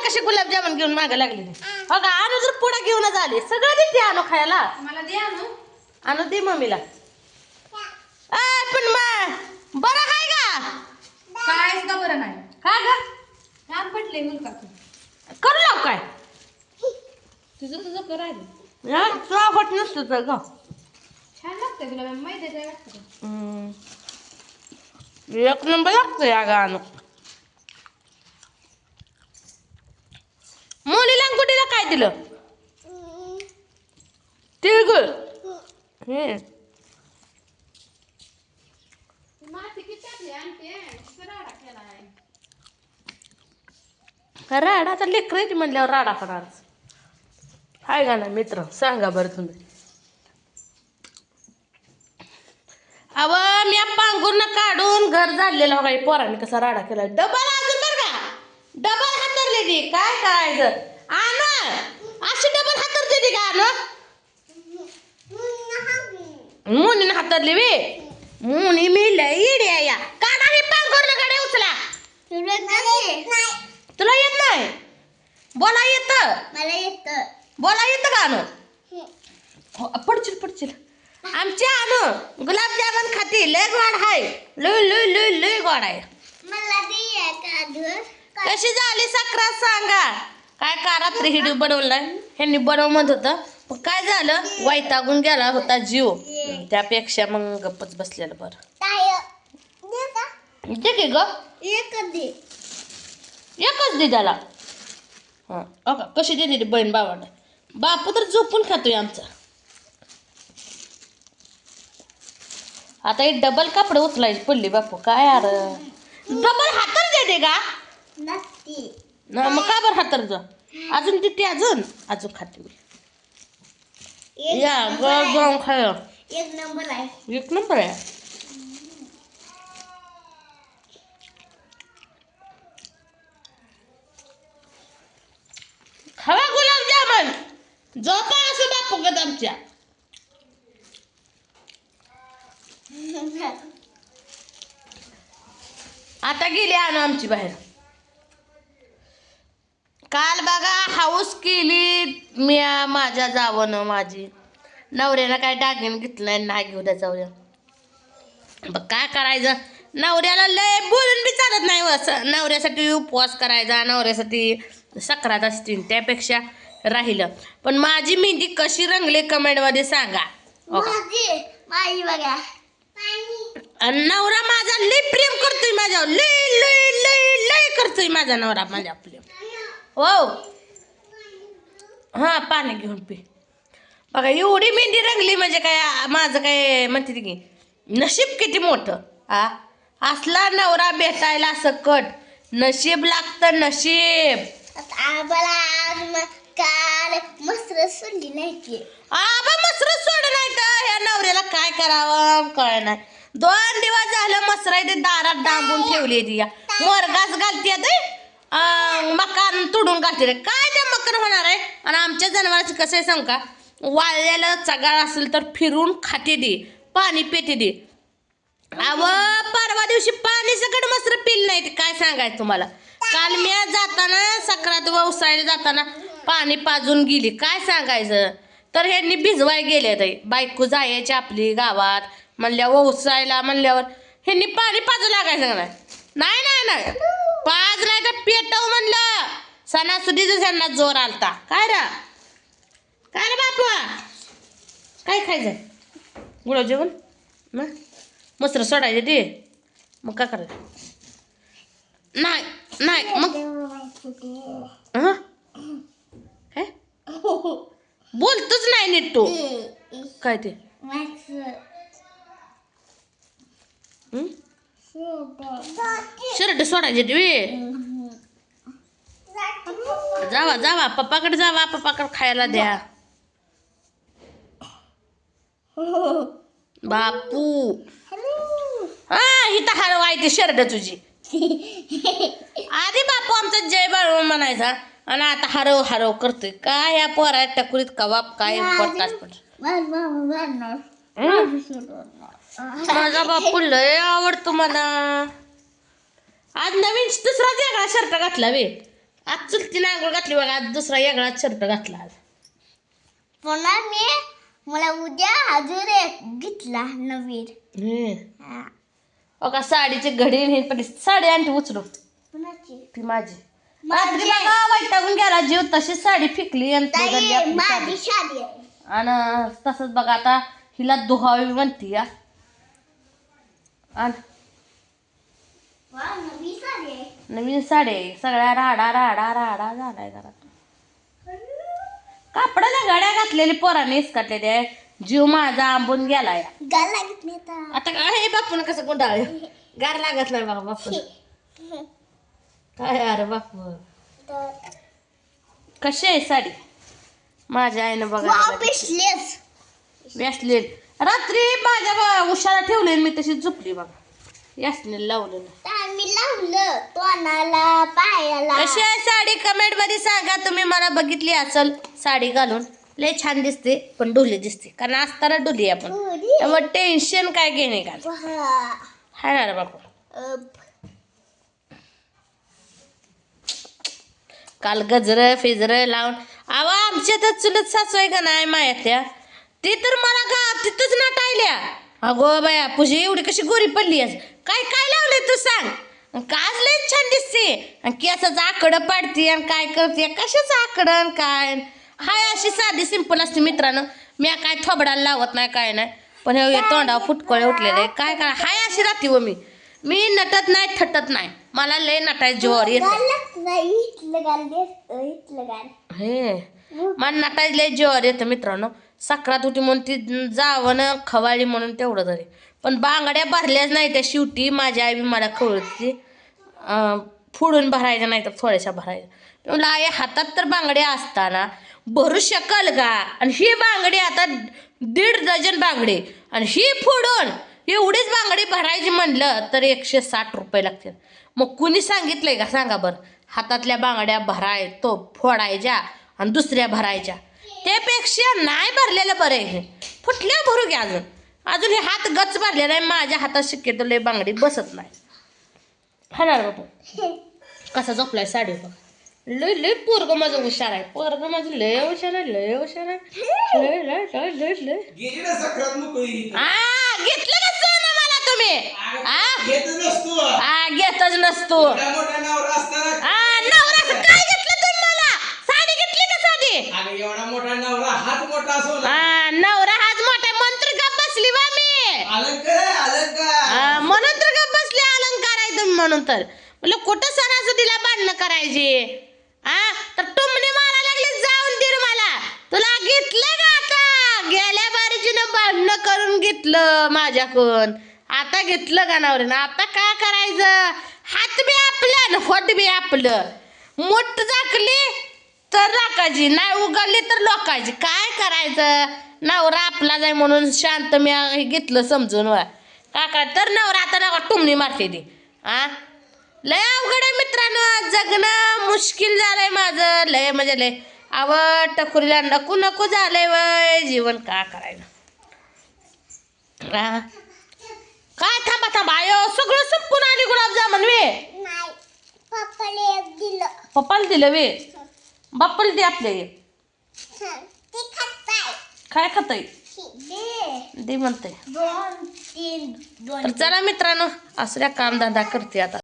कशी गुलाबजामुन घेऊन मागे लागली हो का आणू जर पुढे घेऊनच आली सगळं देते आणू खायला मला दे आणू दे मम्मीला पण बरं आहे का काय का बरं नाही काय ग काम पडले मुलगा करू लाव काय तुझं करायला तुला आवड नसतं तर ग छान लागतं तुला मैद्याचं लागतं एक नंबर लागतंय अगं आणू मुलीला कुठेला काय दिलं तिळगुळ माती किती टाकली आणते राडा केलाय राडा तर लेकर म्हणल्यावर राडा करणारच हाय का ना मित्र सांगा बरं तुम्ही अव मी पांघरून काढून घर झालेलं हो काही पोराने कसा राडा केला डबल अजून बरं का डबल हातरले ती काय करायचं आण अशी डबल हातरते ती का आण मुनीने हातरली वे मुनी मी लई इडी या काढा ही पांघरून कडे उचला तुला येत नाही बोला येत मला येतं बोला येतं का आणू पडचिल आमच्या आणू गुलाबजामुन खाती लय गोड आहे लय गोड आहे मला दे का कशी झाली साखरा सांगा काय का रात्री हिडू बनवलाय ह्यांनी बनव म्हणत होतं पण काय झालं वैतागून गेला होता जीव त्यापेक्षा मग गप्पच बसलेलं बरं दे की ग एकच दे त्याला हां अका कशी देते बहीण बाबाला बापू तर झोपून खातोय आमचा आता एक डबल कापड उचलायची पडली बापू काय यार डबल हातर देते का ना मग का बरं हातर जा अजून देते अजून खाते या गरम खाय एक नंबर आहे एक नंबर आहे खावा गुलाबजामुन झोपा असं बापू गत आमच्या आता गेली आणू आमची बाहेर काल बघा हाऊस केली मी माझ्या जावनं माझी नवऱ्यानं काय दागिन घेतलंय नाही घेऊ द्या जाऊया बघ काय करायचं नवऱ्याला लय बोलून बी चालत नाही नवऱ्यासाठी उपवास करायचा नवऱ्यासाठी सक्रात असतील त्यापेक्षा राहिलं पण माझी मेहंदी कशी रंगली कमेंटमध्ये सांगा माझी बघा नवरा माझा लय प्रेम करतोय माझ्यावर लय लय लय लय करतोय माझा नवरा माझ्या प्रेम हो हां पाणी घेऊन पी बघा एवढी मेहंदी रंगली म्हणजे काय माझं काय म्हणते की नशीब किती मोठं असला नवरा भेटायला असं कट नशीब लागतं नशीब काल मसर सोडली नाही की आबा मसर सोड नाही तर ह्या नवऱ्याला काय करावं कळ नाही 2 दिवस झालं मसरा इथे दारात डांबून ठेवली ती मोरगाच घालते मकान तुडून घालते काय त्या मकर होणार आहे आणि आमच्या जनावरांचं कसं आहे सांग का वाळलेलं चगाळ असेल तर फिरून खाते दे पाणी पिते दे अव परवा दिवशी पाणी सगळं मसर पिल नाही काय सांगायचं तुम्हाला काल मी जाताना सक्रात व्यवसायाला जाताना पाणी पाजून गेली काय सांगायचं तर ह्यांनी भिजवाय गेले ते बायको जायची आपली गावात म्हणल्यावर व्यवसायाला म्हणल्यावर ह्यांनी पाणी पाजू लागायचं नाही नाही नाही पाज नाही तर पेटव म्हणलं सणासुदीच त्यांना जोर आलता काय रे बापू काय खायचं गुलाबजामुन मग मसर सोडायचे ते मग काय करायचं नाही नाही मग काय बोलतोच नाही नीट तू काय ते शर्ट सोडायचे ते जावा पप्पाकडे खायला द्या बापू इथं हरवायची शर्ट तुझी आधी बापू आमचा जय बाळू म्हणायचा आणि आता हरव करतोय काय या पोरा टकुरीत कबाब काय पडताच माझा बापू लय आवडतो मला आज नवीन दुसरा वेगळा शर्ट घातला वे आज चुलतीने आंघोळ घातली बघा, आज दुसरा वेगळा शर्ट घातला आज. पुन्हा मला उद्या अजून एक घेतला नवीन. हा. का साडीची घडी हे पण साडी आणते उचलू कुणाची? ती माझी. रात्री बघा वैतागून गेला जीव, तशीच साडी फिकली आणि ती घातली आपली माझी साडी. शादी आहे. आणि तसंच बघा आता हिला दुहावी म्हणती या. आणि वा, नवी साडी आहे. नवीन साडी आहे. सगळ्या राडा राडा राडा झालाय घरात. कापडाला गाड्या घातलेली पोराने इसकाटलेल्या, जीव माझा आंबून गेलाय. गाल लागत नाही आता. आता काय हे बापून कसं गुंडाळ गार लागत नाही बघा बापू. काय अरे बापू कशी आहे साडी माझ्या आईनं बघा. वाव, पिसलेस. व्यासलेन रात्री माझ्या उशाला ठेवले मी तशी झोपली बघा. यासने लावलं ना. मी लावलं तोंडाला, पायाला. कशी आहे साडी कमेंट मध्ये सांगा तुम्ही. मला बघितली असल साडी घालून, लय छान दिसते पण डोली दिसते, कारण असताना डोली आपण, त्यामुळे टेन्शन काय घेणे का हाय ना रे बापू. काल गजर फिजर लावून आवा आमच्या तर चुलत सासू आहे का नाही माया त्या, ती तर मला का तिथंच नटायल्या. अगो बाया पूजा एवढी कशी गोरी पडली आज, काय काय लावलंय तू सांग. काज लय छान दिसते आणि केसाचं आकडं पाडते आणि काय करते, कशाचं आकडं आणि काय. हाय अशी साधी सिंपल असते मित्रांनो. मी काय थोबडाला लावत नाही काय नाही, पण हे तोंडावर फुटकळे उठलेले काय काय हाय अशी राहते व मी नटत नाही थटत नाही, मला लय नटायचं जोर येत हे मला नटायचं लय जोर येतं मित्रांनो. साखरात होती म्हणून ती जावं खवाळी म्हणून तेवढं तरी, पण बांगड्या भरल्याच नाही त्या शेवटी. माझी आई बी मला खवळती फोडून भरायच्या नाही तर थोड्याशा भरायच्या. म्हणलं आई हातात तर बांगड्या असताना भरू शकल का, आणि ही बांगडी आता 1.5 डझन बांगडी आणि ही फोडून एवढीच बांगडी भरायची म्हणलं तर 160 रुपये लागतील. मग कुणी सांगितलंय का सांगा बरं. हातातल्या बांगड्या तो फोडायच्या आणि दुसऱ्या भरायच्या, त्यापेक्षा नाही भरलेलं बरं आहे. फुटल्या भरू घ्या अजून हे हात गच भरलेला आहे. माझ्या हातात शक्यतो लय बांगडी बसत नाही. हा ना बाबू कसा झोपलाय साडी बघ. लय लय पोरग माझं हुशार आहे, पोरग माझं लय हुशार आहे, लय हुशार आहे. लय लय लय लय लय घेतलं का सोनं मला तुम्ही? घेतच नसतो. नवरा काय घेतलं तुम्ही मला? साडी घेतली का साडी? एवढा मोठा नवरा हात मोठा सोना. नवरा हाच मोठा मंत्र गप बसली बा मी. अलंकार म्हणून तर गप बसली. अलंकार आहे तुम्ही म्हणून तर म्हणलं कुठं सणासुदीला भांडणं करायची. तर टुमणी मारा लागली जाऊन दीर मला. तुला घेतलं का आता? गेल्या बारीचीनं भांडणं करून घेतलं माझ्याकडून, आता घेतलं का नवरीनं. आता काय करायचं? हात बी आपलं आणि होट बी आपलं. मोठ झाकली तर राखायची, नाही उघडली तर लोकायची. काय करायचं? नवरा आपला जाय म्हणून शांत मी घेतलं समजून. काय काय तर नवरा आता नका टुमणी मारते ती. लय अवघड आहे मित्रांनो, जगणं मुश्किल झालंय माझं लय, म्हणजे लय आवड टकुरीला नको नको झालंय वय जीवन. का करायचं काय. थांबा थांबा आयो सगळं संपून आली गुलाबजामुन वे. पप्पाला दिलं वे, बाप्पाला दे आपल्या. काय खाताय दे म्हणते. तर चला मित्रांनो असल्या कामधंदा करते आता.